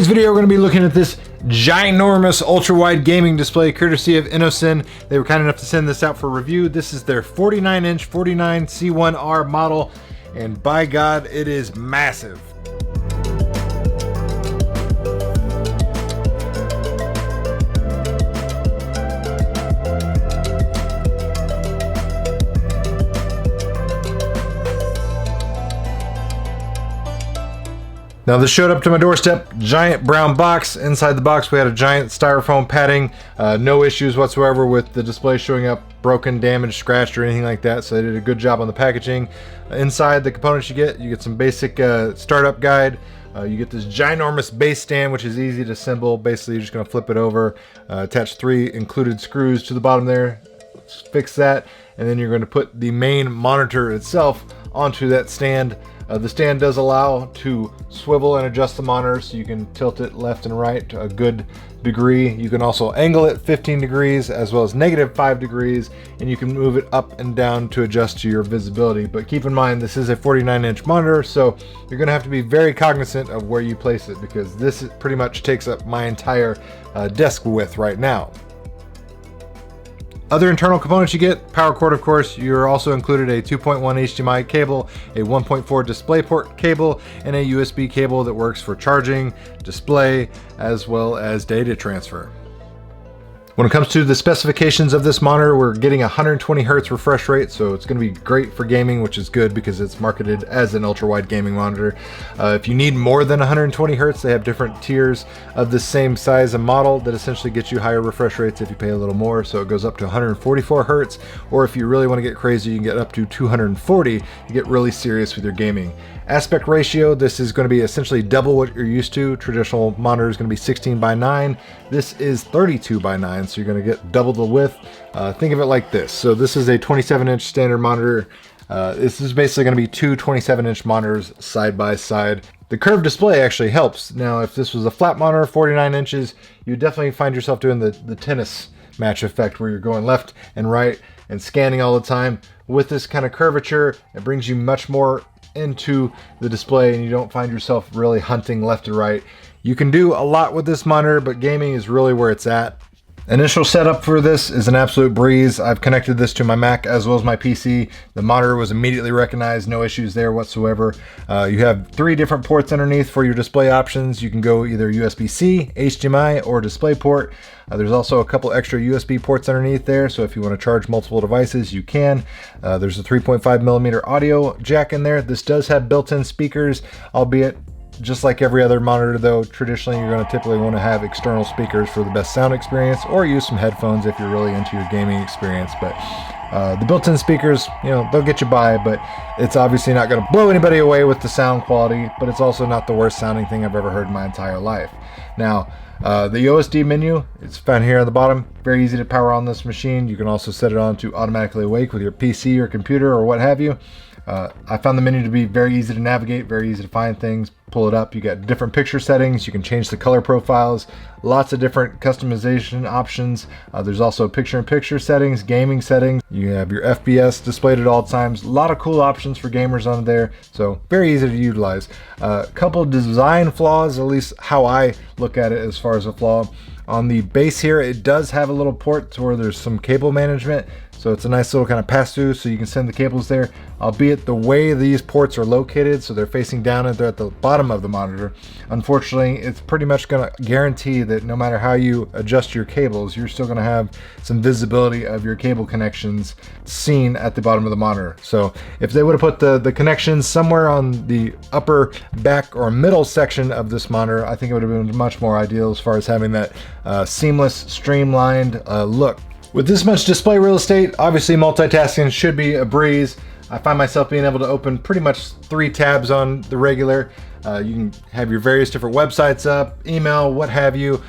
today's video, we're going to be looking at this ginormous ultra-wide gaming display courtesy of INNOCN. They were kind enough to send this out for review. This is their 49-inch 49C1R model, and by God, it is massive. Now this showed up to my doorstep, giant brown box. Inside the box we had a giant styrofoam padding. No issues whatsoever with the display showing up broken, damaged, scratched, or anything like that. So they did a good job on the packaging. Inside the components you get some basic startup guide. You get this ginormous base stand, which is easy to assemble. Basically you're just gonna flip it over, attach 3 included screws to the bottom there, fix that, and then you're going to put the main monitor itself onto that stand. The stand does allow to swivel and adjust the monitor, so you can tilt it left and right to a good degree. You can also angle it 15 degrees as well as -5 degrees, and you can move it up and down to adjust to your visibility. But keep in mind, this is a 49-inch monitor, so you're going to have to be very cognizant of where you place it, because this pretty much takes up my entire desk width right now. Other internal components you get, power cord of course. You're also included a 2.1 HDMI cable, a 1.4 DisplayPort cable, and a USB cable that works for charging, display, as well as data transfer. When it comes to the specifications of this monitor, we're getting 120 Hz refresh rate, so it's going to be great for gaming, which is good because it's marketed as an ultra-wide gaming monitor. If you need more than 120 Hz, they have different tiers of the same size and model that essentially get you higher refresh rates if you pay a little more. So it goes up to 144 Hz, or if you really want to get crazy, you can get up to 240 to get really serious with your gaming. Aspect ratio, this is going to be essentially double what you're used to. Traditional monitor is going to be 16:9. This is 32:9, so you're going to get double the width. Think of it like this. So this is a 27-inch standard monitor. This is basically going to be two 27-inch monitors side by side. The curved display actually helps. Now, if this was a flat monitor, 49 inches, you definitely find yourself doing the tennis match effect where you're going left and right and scanning all the time. With this kind of curvature, it brings you much more into the display and you don't find yourself really hunting left to right. You can do a lot with this monitor, but gaming is really where it's at. Initial setup for this is an absolute breeze. I've connected this to my Mac as well as my PC. The monitor was immediately recognized, no issues there whatsoever. You have 3 different ports underneath for your display options. You can go either USB-C, HDMI, or DisplayPort. There's also a couple extra USB ports underneath there, so if you want to charge multiple devices, you can. There's a 3.5mm audio jack in there. This does have built-in speakers, albeit just like every other monitor though, traditionally you're going to typically want to have external speakers for the best sound experience, or use some headphones if you're really into your gaming experience. But the built-in speakers, you know, they'll get you by, but it's obviously not going to blow anybody away with the sound quality, but it's also not the worst sounding thing I've ever heard in my entire life. Now, the OSD menu, it's found here on the bottom. Very easy to power on this machine. You can also set it on to automatically awake with your PC or computer or what have you. I found the menu to be very easy to navigate, very easy to find things, pull it up. You got different picture settings, you can change the color profiles, lots of different customization options. There's also picture-in-picture settings, gaming settings. You have your FPS displayed at all times. A lot of cool options for gamers on there, so very easy to utilize. A couple design flaws, at least how I look at it as far as a flaw. On the base here, it does have a little port to where there's some cable management, so it's a nice little kind of pass-through, so you can send the cables there, albeit the way these ports are located, so they're facing down and they're at the bottom of the monitor. Unfortunately, it's pretty much going to guarantee that no matter how you adjust your cables, you're still going to have some visibility of your cable connections seen at the bottom of the monitor. So if they would have put the connections somewhere on the upper back or middle section of this monitor, I think it would have been much more ideal as far as having that seamless, streamlined look. With this much display real estate, obviously multitasking should be a breeze. I find myself being able to open pretty much 3 tabs on the regular. You can have your various different websites up, email, what have you.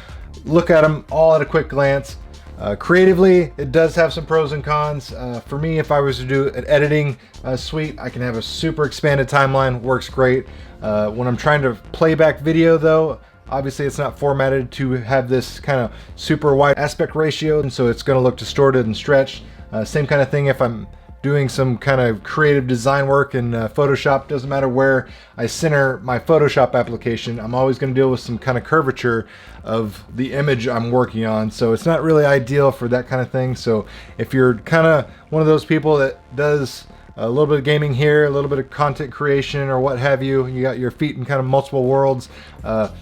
Look at them all at a quick glance. Creatively, it does have some pros and cons. For me, if I was to do an editing suite, I can have a super expanded timeline, works great. When I'm trying to play back video though, obviously it's not formatted to have this kind of super wide aspect ratio, and so it's going to look distorted and stretched. Same kind of thing if I'm doing some kind of creative design work in Photoshop, doesn't matter where I center my Photoshop application, I'm always going to deal with some kind of curvature of the image I'm working on. So it's not really ideal for that kind of thing. So if you're kind of one of those people that does a little bit of gaming here, a little bit of content creation or what have you, you got your feet in kind of multiple worlds,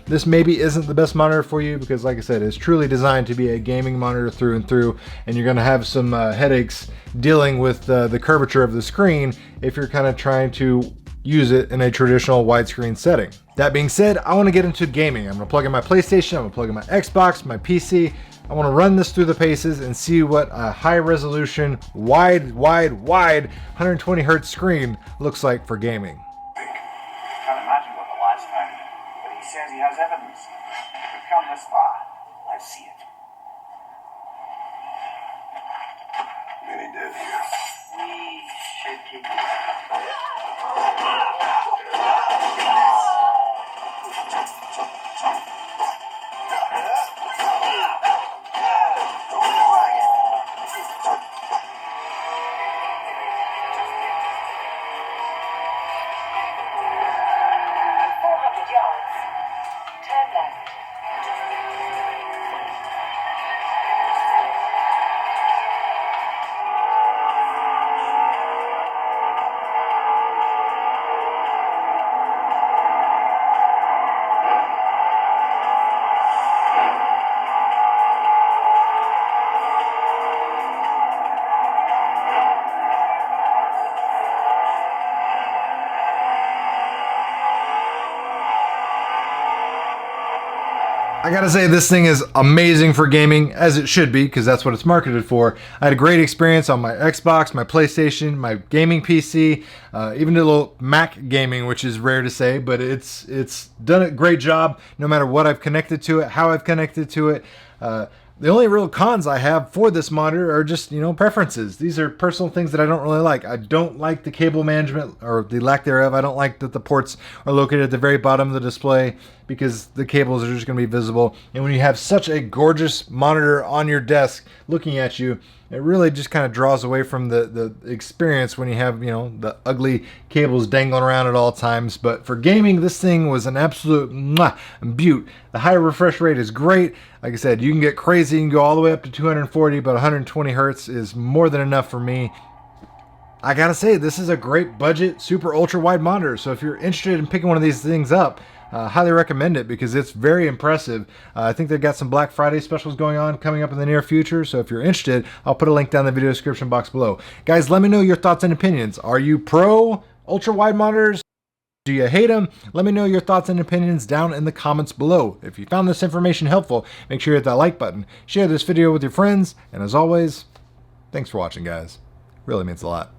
this maybe isn't the best monitor for you, because like I said, it's truly designed to be a gaming monitor through and through, and you're going to have some headaches dealing with the curvature of the screen if you're kind of trying to use it in a traditional widescreen setting. That being said, I want to get into gaming. I'm going to plug in my PlayStation, I'm going to plug in my Xbox, my PC. I want to run this through the paces and see what a high resolution, wide 120 hertz screen looks like for gaming. Can't imagine what the lad's found, but he says he has evidence. We've come this far. Let's see it. Many dead here. We should keep I gotta say, this thing is amazing for gaming, as it should be, because that's what it's marketed for. I had a great experience on my Xbox, my PlayStation, my gaming PC, even a little Mac gaming, which is rare to say, but it's done a great job no matter what I've connected to it, how I've connected to it. The only real cons I have for this monitor are just, preferences. These are personal things that I don't really like. I don't like the cable management, or the lack thereof. I don't like that the ports are located at the very bottom of the display, because the cables are just going to be visible. And when you have such a gorgeous monitor on your desk looking at you, it really just kind of draws away from the experience when you have, the ugly cables dangling around at all times. But for gaming, this thing was an absolute beaut. The high refresh rate is great. Like I said, you can get crazy, you can go all the way up to 240, but 120 hertz is more than enough for me. I gotta say, this is a great budget, super ultra wide monitor. So if you're interested in picking one of these things up, highly recommend it, because it's very impressive. I think they've got some Black Friday specials going on coming up in the near future. So if you're interested, I'll put a link down in the video description box below. Guys, let me know your thoughts and opinions. Are you pro ultra wide monitors? Do you hate them? Let me know your thoughts and opinions down in the comments below. If you found this information helpful, make sure you hit that like button, share this video with your friends, and as always, thanks for watching, guys. Really means a lot.